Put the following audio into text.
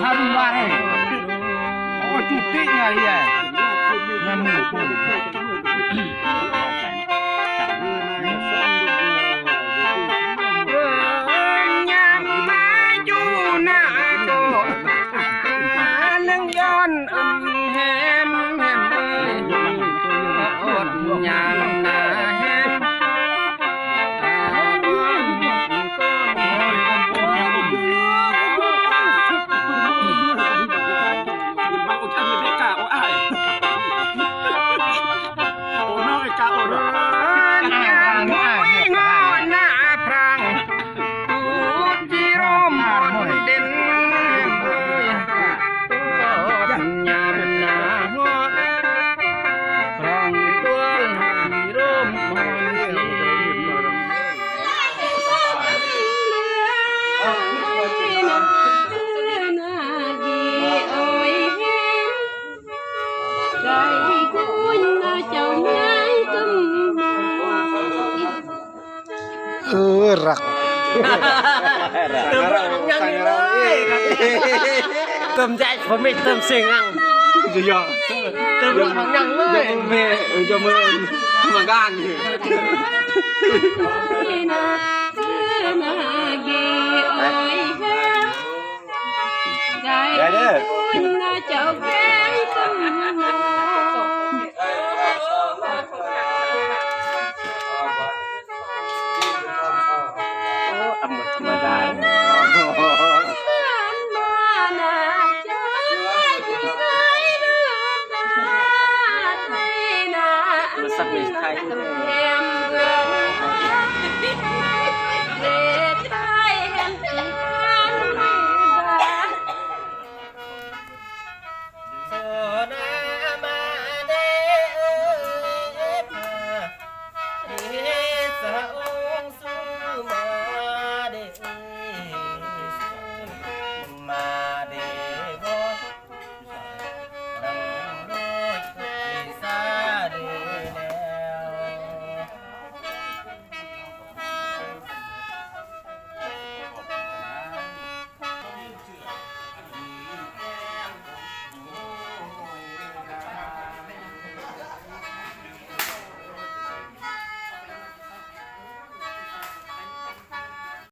ทำไรโอ้จุดที่ไงอ่ะนั่นมือปุ่นยามมาอยู่หน้าโจนึงย้อนแฮมเอ้ยอดยามหน้าแฮมรักยังเลยเติมใจผมไม่เติมเสียงอังจะยอมเติมของยังเลยจะมือมาก้านได้เด้อธรรมดาสักเม็ดไทยเธอหน้า